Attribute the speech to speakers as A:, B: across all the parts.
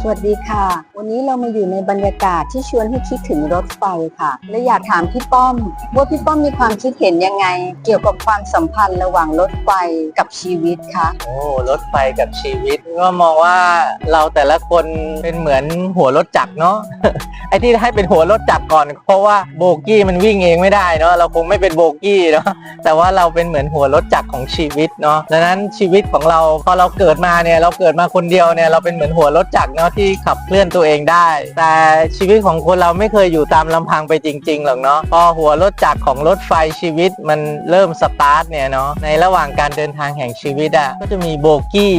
A: สวัสดีค่ะวันนี้เรามาอยู่ในบรรยากาศที่ชวนให้คิดถึงรถไฟค่ะและอยากถามพี่ป้อมว่าพี่ป้อมมีความคิดเห็นยังไงเกี่ยวกับความสัมพันธ์ระหว่างรถไฟกับชีวิตคะ
B: โอ้รถไฟกับชีวิตก็มองว่าเราแต่ละคนเป็นเหมือนหัวรถจักรเนาะ ไอ้ที่ให้เป็นหัวรถจักรก่อนเพราะว่าโบกี้มันวิ่งเองไม่ได้เนาะเราคงไม่เป็นโบกี้เนาะแต่ว่าเราเป็นเหมือนหัวรถจักรของชีวิตเนาะดังนั้นชีวิตของเราพอเราเกิดมาเนี่ยเราเกิดมาคนเดียวเนี่ยเราเป็นเหมือนหัวรถจักรเนาะที่ขับเคลื่อนตัวเองได้แต่ชีวิตของคนเราไม่เคยอยู่ตามลำพังไปจริงๆหรอกเนาะพอหัวรถจักรของรถไฟชีวิตมันเริ่มสตาร์ทเนี่ยเนาะในระหว่างการเดินทางแห่งชีวิตอ่ะก็จะมีโบกี้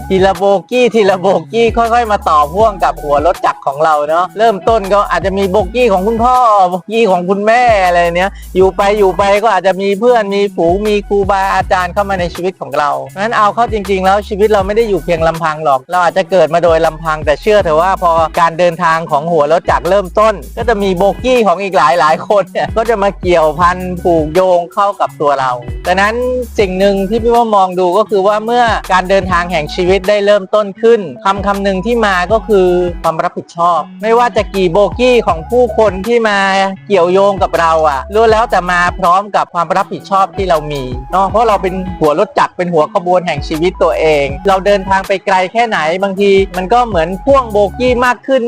B: ทีละโบกี้ทีละโบกี้ค่อยๆมาต่อพ่วงกับหัวรถจักรของเราเนาะเริ่มต้นก็อาจจะมีโบกี้ของคุณพ่อโบกี้ของคุณแม่อะไรเนี้ยอยู่ไปก็อาจจะมีเพื่อนมีฝูงมีครูบาอาจารย์เข้ามาในชีวิตของเราเพราะฉะนั้นเอาเข้าจริงๆแล้วชีวิตเราไม่ได้อยู่เพียงลำพังหรอกเราอาจจะเกิดมาโดยลำพังแต่เชื่อเถอะว่าพอการเดินทางของหัวรถจักรเริ่มต้นก็จะมีโบกี้ของอีกหลายคนเนี่ยก็จะมาเกี่ยวพันผูกโยงเข้ากับตัวเราดังนั้นสิ่งหนึ่งที่พี่ว่ามองดูก็คือว่าเมื่อการเดินทางแห่งชีวิตได้เริ่มต้นขึ้นคำหนึ่งที่มาก็คือความรับผิดชอบไม่ว่าจะกี่โบกี้ของผู้คนที่มาเกี่ยวโยงกับเราอ่ะล้วนแล้วแต่มาพร้อมกับความรับผิดชอบที่เรามีเนาะเพราะเราเป็นหัวรถจักรเป็นหัวขบวนแห่งชีวิตตัวเองเราเดินทางไปไกลแค่ไหนบางทีมันก็เหมือนพ่วงโบกี้มากขึ้น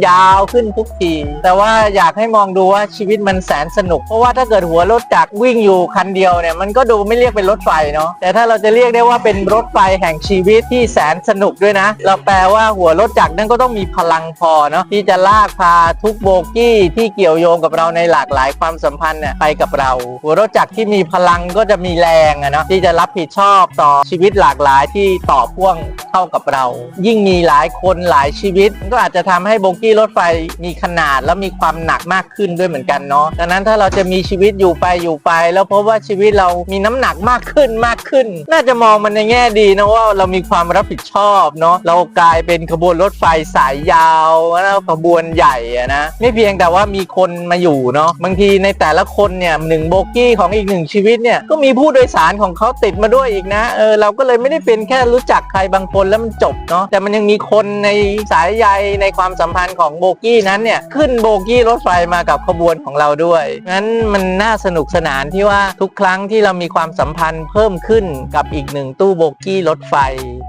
B: ยาวขึ้นทุกทีแต่ว่าอยากให้มองดูว่าชีวิตมันแสนสนุกเพราะว่าถ้าเกิดหัวรถจักรวิ่งอยู่คันเดียวเนี่ยมันก็ดูไม่เรียกเป็นรถไฟเนาะแต่ถ้าเราจะเรียกได้ว่าเป็นรถไฟแห่งชีวิตที่แสนสนุกด้วยนะเราแปลว่าหัวรถจักรนั่นก็ต้องมีพลังพอเนาะที่จะลากพาทุกโบกี้ที่เกี่ยวโยงกับเราในหลากหลายความสัมพันธ์เนี่ยไปกับเราหัวรถจักรที่มีพลังก็จะมีแรงอะเนาะที่จะรับผิดชอบต่อชีวิตหลากหลายที่ต่อพ่วงเข้ากับเรายิ่งมีหลายคนหลายชีวิตก็อาจจะทำให้โบกี้รถไฟมีขนาดและมีความหนักมากขึ้นด้วยเหมือนกันเนาะดังนั้นถ้าเราจะมีชีวิตอยู่ไปแล้วพบว่าชีวิตเรามีน้ำหนักมากขึ้นน่าจะมองมันในแง่ดีนะว่าเรามีความรับผิดชอบเนาะเรากลายเป็นขบวนรถไฟสายยาวแล้วขบวนใหญ่อะนะไม่เพียงแต่ว่ามีคนมาอยู่เนาะบางทีในแต่ละคนเนี่ยหนึ่งโบกี้ของอีกหนึ่งชีวิตเนี่ยก็มีผู้โดยสารของเขาติดมาด้วยอีกนะเราก็เลยไม่ได้เป็นแค่รู้จักใครบางคนแล้วมันจบเนาะแต่มันยังมีคนในสายใยในความสัมพันธ์ของโบกี้นั้นเนี่ยขึ้นโบกี้รถไฟมากับขบวนของเราด้วยงั้นมันน่าสนุกสนานที่ว่าทุกครั้งที่เรามีความสัมพันธ์เพิ่มขึ้นกับอีกหนึ่งตู้โบกี้รถไฟ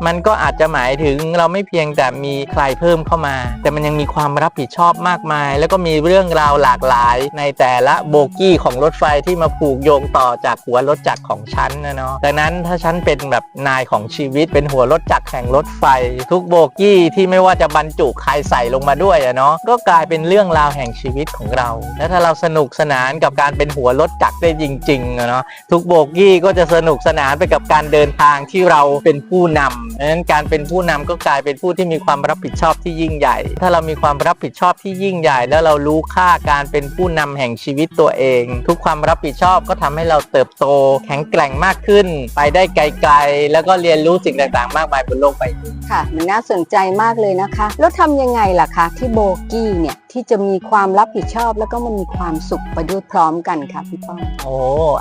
B: มันก็อาจจะหมายถึงเราไม่เพียงแต่มีใครเพิ่มเข้ามาแต่มันยังมีความรับผิดชอบมากมายแล้วก็มีเรื่องราวหลากหลายในแต่ละโบกี้ของรถไฟที่มาผูกโยงต่อจากหัวรถจักรของฉันนะเนาะดังนั้นถ้าฉันเป็นแบบนายของชีวิตเป็นหัวรถจักรแห่งรถไฟทุกโบกี้ที่ไม่ว่าจะบรรจุใครใส่ลงมาด้วยอะเนาะก็กลายเป็นเรื่องราวแห่งชีวิตของเราและถ้าเราสนุกสนานกับการเป็นหัวรถจักรได้จริงๆอะเนาะทุกโบกี้ก็จะสนุกสนานไปกับการเดินทางที่เราเป็นผู้นำดังนั้นการเป็นผู้นำก็กลายเป็นผู้ที่มีความรับผิดชอบที่ยิ่งใหญ่ถ้าเรามีความรับผิดชอบที่ยิ่งใหญ่แล้วเรารู้ค่าการเป็นผู้นำแห่งชีวิตตัวเองทุกความรับผิดชอบก็ทำให้เราเติบโตแข็งแกร่งมากขึ้นไปได้ไกลๆแล้วก็เรียนรู้สิ่งต่างๆมากมายบนโลกใบนี้
A: ค่ะมันน่าสนใจมากเลยนะคะแล้วทำยังไงล่ะคะที่โบกี้เนี่ยที่จะมีความรับผิดชอบแล้วก็มันมีความสุขไปด้วยพร้อมกันค่ะพี่ป้อม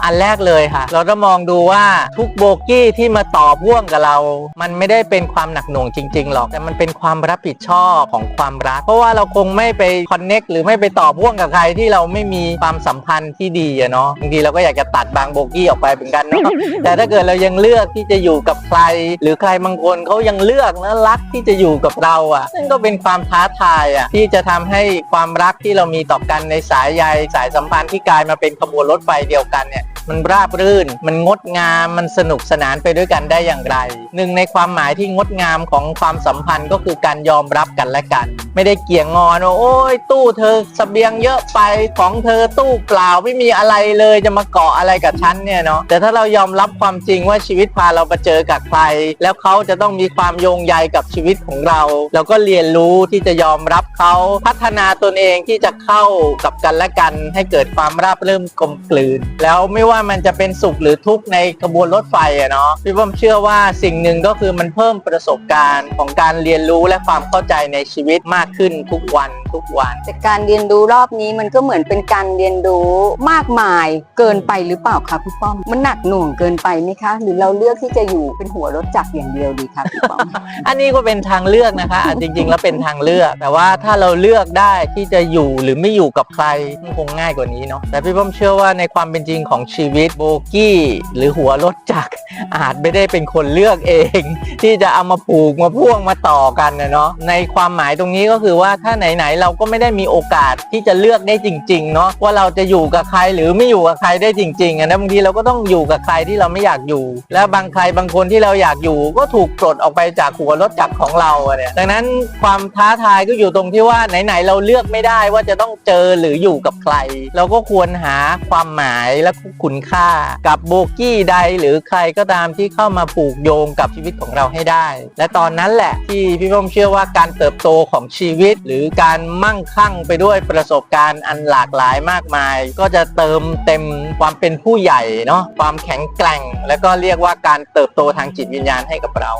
B: อันแรกเลยค่ะเราต้องมองดูว่าทุกโบกี้ที่มาต่อพ่วงกับเรามันไม่ได้เป็นความหนักหน่วงจริงๆหรอกแต่มันเป็นความรับผิดชอบของความรักเพราะว่าเราคงไม่ไปคอนเน็กหรือไม่ไปต่อพ่วงกับใครที่เราไม่มีความสัมพันธ์ที่ดีอะเนาะบางทีเราก็อยากจะตัดบางโบกี้ออกไปเหมือนกันเนาะ แต่ถ้าเกิดเรายังเลือกที่จะอยู่กับใครหรือใครบางคนเขายังเลือกและรักที่จะอยู่กับเราอ่ะนั่นก็เป็นความท้าทายอ่ะที่จะทำให้ความรักที่เรามีต่อกันในสายใยสายสัมพันธ์ที่กลายมาเป็นขบวนรถไฟเดียวกันเนี่ยมันราบรื่นมันงดงามมันสนุกสนานไปด้วยกันได้อย่างไรหนึ่งในความหมายที่งดงามของความสัมพันธ์ก็คือการยอมรับกันและกันไม่ได้เกี่ยงงอนว่าโอ้ยตู้เธอเสบียงเยอะไปของเธอตู้เปล่าไม่มีอะไรเลยจะมาเกาะอะไรกับฉันเนี่ยเนาะแต่ถ้าเรายอมรับความจริงว่าชีวิตพาเราไปเจอกับใครแล้วเขาจะต้องมีความโยงใยกับชีวิตของเราเราก็เรียนรู้ที่จะยอมรับเขาพัฒนาตนเองที่จะเข้ากับกันและกันให้เกิดความราบรื่นกลมกลืนแล้วไม่ว่ามันจะเป็นสุขหรือทุกข์ในขบวนรถไฟอะเนาะพี่ผมเชื่อว่าสิ่งหนึ่งก็คือมันเพิ่มประสบการณ์ของการเรียนรู้และความเข้าใจในชีวิตมากขึ้นทุกวัน ทุกวัน
A: แต่การเรียนรู้รอบนี้มันก็เหมือนเป็นการเรียนรู้มากมายเกินไปหรือเปล่าคะพี่ป้อมมันหนักหน่วงเกินไปไหมคะหรือเราเลือกที่จะอยู่เป็นหัวรถจักรอย่างเดียวดีคะพี่ป้อม
B: อันนี้ก็เป็นทางเลือกนะคะจริงๆแล้วเป็นทางเลือก แต่ว่าถ้าเราเลือกได้ที่จะอยู่หรือไม่อยู่กับใครมันคงง่ายกว่านี้เนาะแต่พี่ป้อมเชื่อว่าในความเป็นจริงของชีวิตโบกี้หรือหัวรถจักรอาจไม่ได้เป็นคนเลือกเอง ที่จะเอามาผูกมาพ่วงมาต่อกันนะเนาะในความหมายตรงนี้ก็คือว่าถ้าไหนๆเราก็ไม่ได้มีโอกาสที่จะเลือกได้จริงๆเนาะว่าเราจะอยู่กับใครหรือไม่อยู่กับใครได้จริงๆนะบางทีเราก็ต้องอยู่กับใครที่เราไม่อยากอยู่และบางใครบางคนที่เราอยากอยู่ก็ถูกปลดออกไปจากหัวรถจักรของเราเนี่ยดังนั้นความท้าทายก็อยู่ตรงที่ว่าไหนๆเราเลือกไม่ได้ว่าจะต้องเจอหรืออยู่กับใครเราก็ควรหาความหมายและคุณค่ากับโบกี้ใดหรือใครก็ตามที่เข้ามาผูกโยงกับชีวิตของเราให้ได้และตอนนั้นแหละที่พี่ป้อมเชื่อว่าการเติบโตของชีวิตหรือการมั่งคั่งไปด้วยประสบการณ์อันหลากหลายมากมายก็จะเติมเต็มความเป็นผู้ใหญ่เนาะความแข็งแกร่งและก็เรียกว่าการเติบโตทางจิตวิญญาณให้กับเรา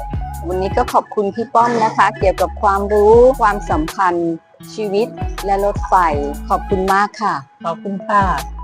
A: วันนี้ก็ขอบคุณพี่ป้อมนะคะ เกี่ยวกับความรู้ความสัมพันธ์ชีวิตและรถไฟขอบคุณมากค่ะ
B: ขอบคุณค่ะ